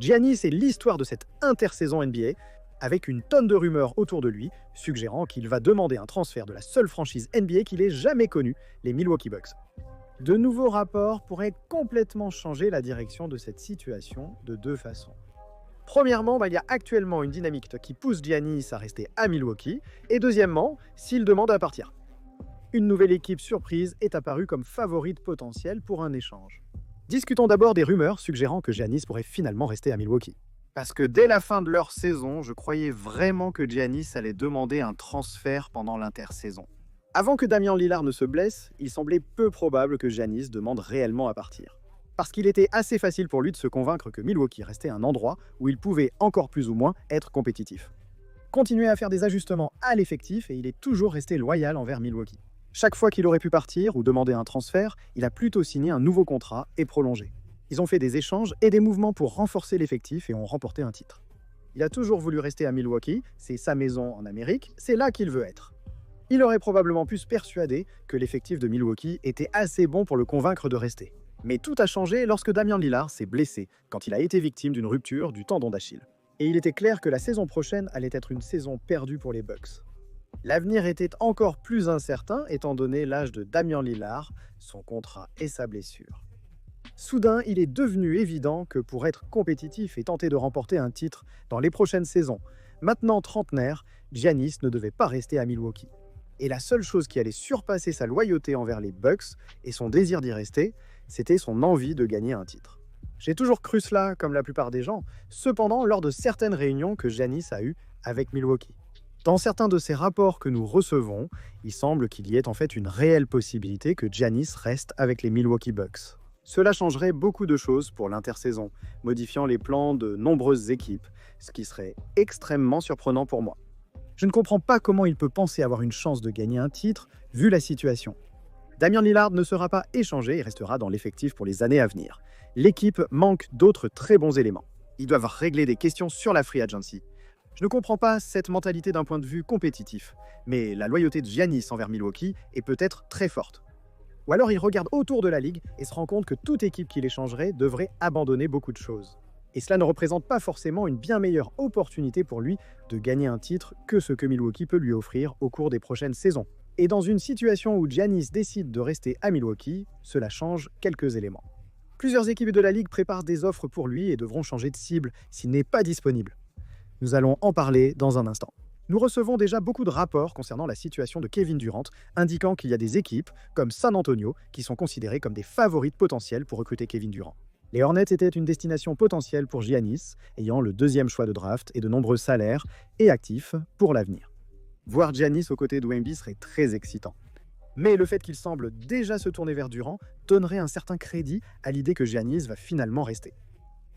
Giannis est l'histoire de cette intersaison NBA, avec une tonne de rumeurs autour de lui, suggérant qu'il va demander un transfert de la seule franchise NBA qu'il ait jamais connue, les Milwaukee Bucks. De nouveaux rapports pourraient complètement changer la direction de cette situation de deux façons. Premièrement, il y a actuellement une dynamique qui pousse Giannis à rester à Milwaukee, et deuxièmement, s'il demande à partir. Une nouvelle équipe surprise est apparue comme favorite potentielle pour un échange. Discutons d'abord des rumeurs suggérant que Giannis pourrait finalement rester à Milwaukee. Parce que dès la fin de leur saison, je croyais vraiment que Giannis allait demander un transfert pendant l'intersaison. Avant que Damian Lillard ne se blesse, il semblait peu probable que Giannis demande réellement à partir. Parce qu'il était assez facile pour lui de se convaincre que Milwaukee restait un endroit où il pouvait encore plus ou moins être compétitif. Continuer à faire des ajustements à l'effectif et il est toujours resté loyal envers Milwaukee. Chaque fois qu'il aurait pu partir ou demander un transfert, il a plutôt signé un nouveau contrat et prolongé. Ils ont fait des échanges et des mouvements pour renforcer l'effectif et ont remporté un titre. Il a toujours voulu rester à Milwaukee, c'est sa maison en Amérique, c'est là qu'il veut être. Il aurait probablement pu se persuader que l'effectif de Milwaukee était assez bon pour le convaincre de rester. Mais tout a changé lorsque Damian Lillard s'est blessé, quand il a été victime d'une rupture du tendon d'Achille. Et il était clair que la saison prochaine allait être une saison perdue pour les Bucks. L'avenir était encore plus incertain étant donné l'âge de Damian Lillard, son contrat et sa blessure. Soudain, il est devenu évident que pour être compétitif et tenter de remporter un titre dans les prochaines saisons, maintenant trentenaire, Giannis ne devait pas rester à Milwaukee. Et la seule chose qui allait surpasser sa loyauté envers les Bucks et son désir d'y rester, c'était son envie de gagner un titre. J'ai toujours cru cela, comme la plupart des gens, cependant lors de certaines réunions que Giannis a eues avec Milwaukee. Dans certains de ces rapports que nous recevons, il semble qu'il y ait en fait une réelle possibilité que Giannis reste avec les Milwaukee Bucks. Cela changerait beaucoup de choses pour l'intersaison, modifiant les plans de nombreuses équipes, ce qui serait extrêmement surprenant pour moi. Je ne comprends pas comment il peut penser avoir une chance de gagner un titre, vu la situation. Damian Lillard ne sera pas échangé et restera dans l'effectif pour les années à venir. L'équipe manque d'autres très bons éléments. Ils doivent régler des questions sur la free agency. Je ne comprends pas cette mentalité d'un point de vue compétitif, mais la loyauté de Giannis envers Milwaukee est peut-être très forte. Ou alors il regarde autour de la ligue et se rend compte que toute équipe qui l'échangerait devrait abandonner beaucoup de choses. Et cela ne représente pas forcément une bien meilleure opportunité pour lui de gagner un titre que ce que Milwaukee peut lui offrir au cours des prochaines saisons. Et dans une situation où Giannis décide de rester à Milwaukee, cela change quelques éléments. Plusieurs équipes de la ligue préparent des offres pour lui et devront changer de cible s'il n'est pas disponible. Nous allons en parler dans un instant. Nous recevons déjà beaucoup de rapports concernant la situation de Kevin Durant, indiquant qu'il y a des équipes, comme San Antonio, qui sont considérées comme des favorites potentielles pour recruter Kevin Durant. Les Hornets étaient une destination potentielle pour Giannis, ayant le deuxième choix de draft et de nombreux salaires et actifs pour l'avenir. Voir Giannis aux côtés de Wemby serait très excitant. Mais le fait qu'il semble déjà se tourner vers Durant donnerait un certain crédit à l'idée que Giannis va finalement rester.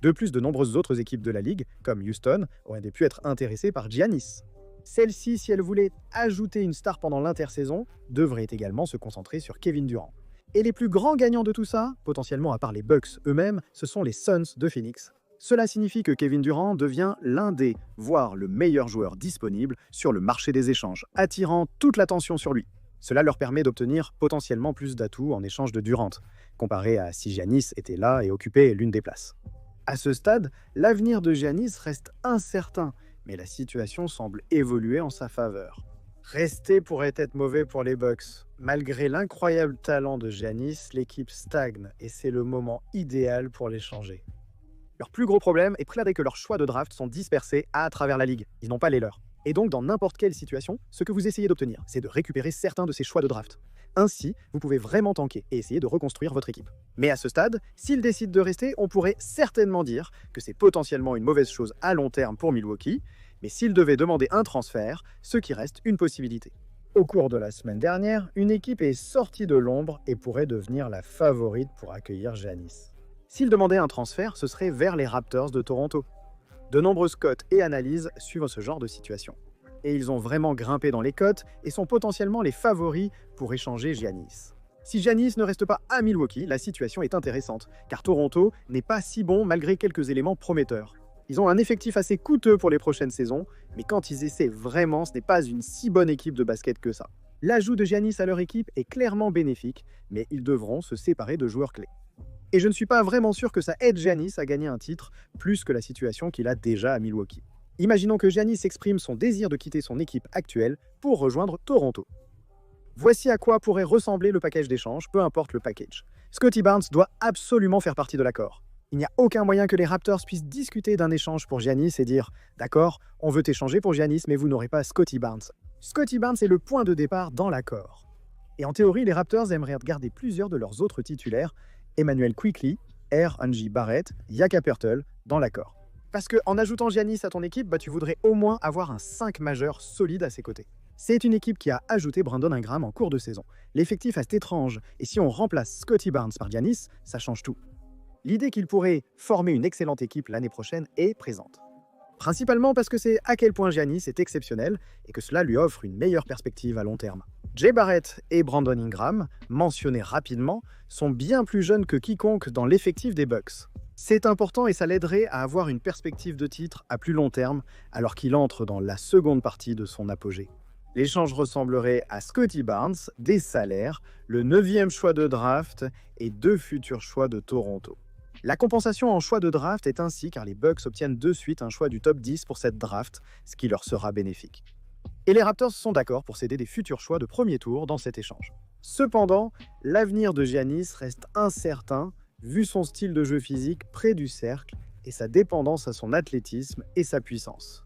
De plus, de nombreuses autres équipes de la Ligue, comme Houston, auraient pu être intéressées par Giannis. Celle-ci, si elle voulait ajouter une star pendant l'intersaison, devrait également se concentrer sur Kevin Durant. Et les plus grands gagnants de tout ça, potentiellement à part les Bucks eux-mêmes, ce sont les Suns de Phoenix. Cela signifie que Kevin Durant devient l'un des, voire le meilleur joueur disponible sur le marché des échanges, attirant toute l'attention sur lui. Cela leur permet d'obtenir potentiellement plus d'atouts en échange de Durant, comparé à si Giannis était là et occupait l'une des places. À ce stade, l'avenir de Giannis reste incertain, mais la situation semble évoluer en sa faveur. Rester pourrait être mauvais pour les Bucks. Malgré l'incroyable talent de Giannis, l'équipe stagne et c'est le moment idéal pour les changer. Leur plus gros problème est que leurs choix de draft sont dispersés à travers la ligue. Ils n'ont pas les leurs. Et donc, dans n'importe quelle situation, ce que vous essayez d'obtenir, c'est de récupérer certains de ces choix de draft. Ainsi, vous pouvez vraiment tanker et essayer de reconstruire votre équipe. Mais à ce stade, s'ils décident de rester, on pourrait certainement dire que c'est potentiellement une mauvaise chose à long terme pour Milwaukee, mais s'ils devaient demander un transfert, ce qui reste une possibilité. Au cours de la semaine dernière, une équipe est sortie de l'ombre et pourrait devenir la favorite pour accueillir Giannis. S'ils demandaient un transfert, ce serait vers les Raptors de Toronto. De nombreuses cotes et analyses suivent ce genre de situation. Et ils ont vraiment grimpé dans les cotes et sont potentiellement les favoris pour échanger Giannis. Si Giannis ne reste pas à Milwaukee, la situation est intéressante, car Toronto n'est pas si bon malgré quelques éléments prometteurs. Ils ont un effectif assez coûteux pour les prochaines saisons, mais quand ils essaient vraiment, ce n'est pas une si bonne équipe de basket que ça. L'ajout de Giannis à leur équipe est clairement bénéfique, mais ils devront se séparer de joueurs clés. Et je ne suis pas vraiment sûr que ça aide Giannis à gagner un titre plus que la situation qu'il a déjà à Milwaukee. Imaginons que Giannis exprime son désir de quitter son équipe actuelle pour rejoindre Toronto. Voici à quoi pourrait ressembler le package d'échange, peu importe le package. Scottie Barnes doit absolument faire partie de l'accord. Il n'y a aucun moyen que les Raptors puissent discuter d'un échange pour Giannis et dire « D'accord, on veut t'échanger pour Giannis, mais vous n'aurez pas Scottie Barnes ». Scottie Barnes est le point de départ dans l'accord. Et en théorie, les Raptors aimeraient garder plusieurs de leurs autres titulaires, Emmanuel Quickley, R.J. Barrett, Jakob Poeltl, dans l'accord. Parce qu'en ajoutant Giannis à ton équipe, tu voudrais au moins avoir un 5 majeur solide à ses côtés. C'est une équipe qui a ajouté Brandon Ingram en cours de saison. L'effectif est étrange, et si on remplace Scottie Barnes par Giannis, ça change tout. L'idée qu'il pourrait former une excellente équipe l'année prochaine est présente. Principalement parce que c'est à quel point Giannis est exceptionnel et que cela lui offre une meilleure perspective à long terme. Jay Barrett et Brandon Ingram, mentionnés rapidement, sont bien plus jeunes que quiconque dans l'effectif des Bucks. C'est important et ça l'aiderait à avoir une perspective de titre à plus long terme alors qu'il entre dans la seconde partie de son apogée. L'échange ressemblerait à Scottie Barnes, des salaires, le 9e choix de draft et 2 futurs choix de Toronto. La compensation en choix de draft est ainsi car les Bucks obtiennent de suite un choix du top 10 pour cette draft, ce qui leur sera bénéfique. Et les Raptors sont d'accord pour céder des futurs choix de premier tour dans cet échange. Cependant, l'avenir de Giannis reste incertain vu son style de jeu physique près du cercle et sa dépendance à son athlétisme et sa puissance.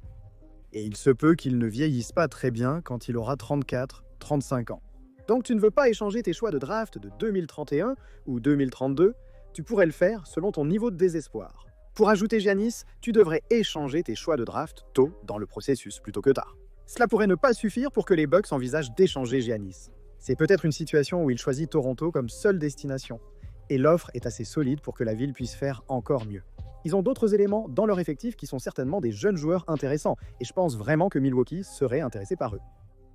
Et il se peut qu'il ne vieillisse pas très bien quand il aura 34-35 ans. Donc tu ne veux pas échanger tes choix de draft de 2031 ou 2032, tu pourrais le faire selon ton niveau de désespoir. Pour ajouter Giannis, tu devrais échanger tes choix de draft tôt dans le processus plutôt que tard. Cela pourrait ne pas suffire pour que les Bucks envisagent d'échanger Giannis. C'est peut-être une situation où il choisit Toronto comme seule destination, et l'offre est assez solide pour que la ville puisse faire encore mieux. Ils ont d'autres éléments dans leur effectif qui sont certainement des jeunes joueurs intéressants, et je pense vraiment que Milwaukee serait intéressé par eux.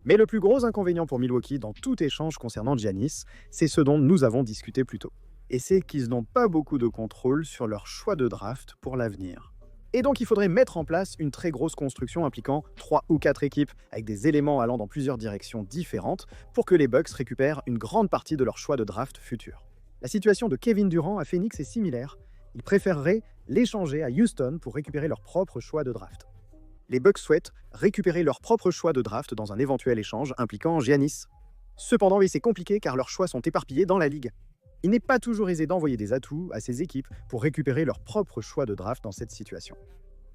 Mais le plus gros inconvénient pour Milwaukee dans tout échange concernant Giannis, c'est ce dont nous avons discuté plus tôt. Et c'est qu'ils n'ont pas beaucoup de contrôle sur leur choix de draft pour l'avenir. Et donc il faudrait mettre en place une très grosse construction impliquant 3 ou 4 équipes avec des éléments allant dans plusieurs directions différentes pour que les Bucks récupèrent une grande partie de leur choix de draft futur. La situation de Kevin Durant à Phoenix est similaire. Ils préféreraient l'échanger à Houston pour récupérer leur propre choix de draft. Les Bucks souhaitent récupérer leur propre choix de draft dans un éventuel échange impliquant Giannis. Cependant, oui, c'est compliqué car leurs choix sont éparpillés dans la ligue. Il n'est pas toujours aisé d'envoyer des atouts à ces équipes pour récupérer leur propre choix de draft dans cette situation.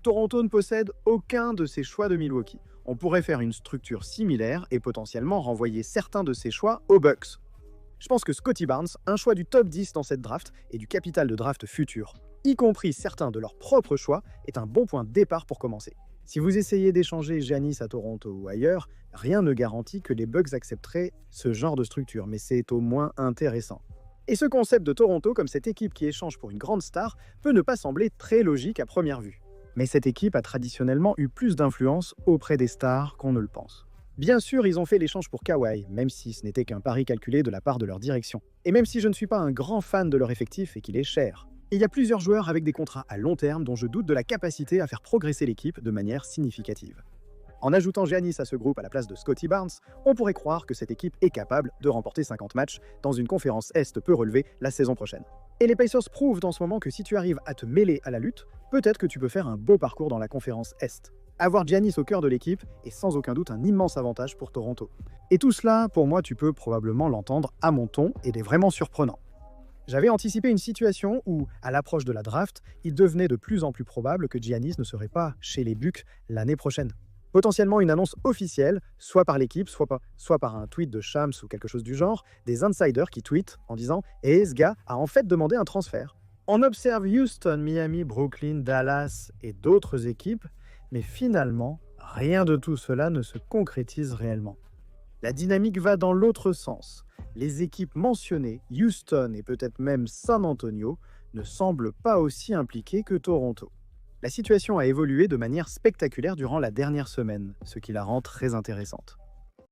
Toronto ne possède aucun de ces choix de Milwaukee. On pourrait faire une structure similaire et potentiellement renvoyer certains de ces choix aux Bucks. Je pense que Scottie Barnes, un choix du top 10 dans cette draft et du capital de draft futur, y compris certains de leurs propres choix, est un bon point de départ pour commencer. Si vous essayez d'échanger Giannis à Toronto ou ailleurs, rien ne garantit que les Bucks accepteraient ce genre de structure, mais c'est au moins intéressant. Et ce concept de Toronto comme cette équipe qui échange pour une grande star peut ne pas sembler très logique à première vue. Mais cette équipe a traditionnellement eu plus d'influence auprès des stars qu'on ne le pense. Bien sûr, ils ont fait l'échange pour Kawhi, même si ce n'était qu'un pari calculé de la part de leur direction. Et même si je ne suis pas un grand fan de leur effectif et qu'il est cher. Il y a plusieurs joueurs avec des contrats à long terme dont je doute de la capacité à faire progresser l'équipe de manière significative. En ajoutant Giannis à ce groupe à la place de Scottie Barnes, on pourrait croire que cette équipe est capable de remporter 50 matchs dans une conférence Est peu relevée la saison prochaine. Et les Pacers prouvent en ce moment que si tu arrives à te mêler à la lutte, peut-être que tu peux faire un beau parcours dans la conférence Est. Avoir Giannis au cœur de l'équipe est sans aucun doute un immense avantage pour Toronto. Et tout cela, pour moi, tu peux probablement l'entendre à mon ton et il est vraiment surprenant. J'avais anticipé une situation où, à l'approche de la draft, il devenait de plus en plus probable que Giannis ne serait pas chez les Bucks l'année prochaine. Potentiellement une annonce officielle, soit par l'équipe, soit par un tweet de Shams ou quelque chose du genre, des insiders qui tweetent en disant « Eh, ce gars a en fait demandé un transfert ». On observe Houston, Miami, Brooklyn, Dallas et d'autres équipes, mais finalement, rien de tout cela ne se concrétise réellement. La dynamique va dans l'autre sens. Les équipes mentionnées, Houston et peut-être même San Antonio, ne semblent pas aussi impliquées que Toronto. La situation a évolué de manière spectaculaire durant la dernière semaine, ce qui la rend très intéressante.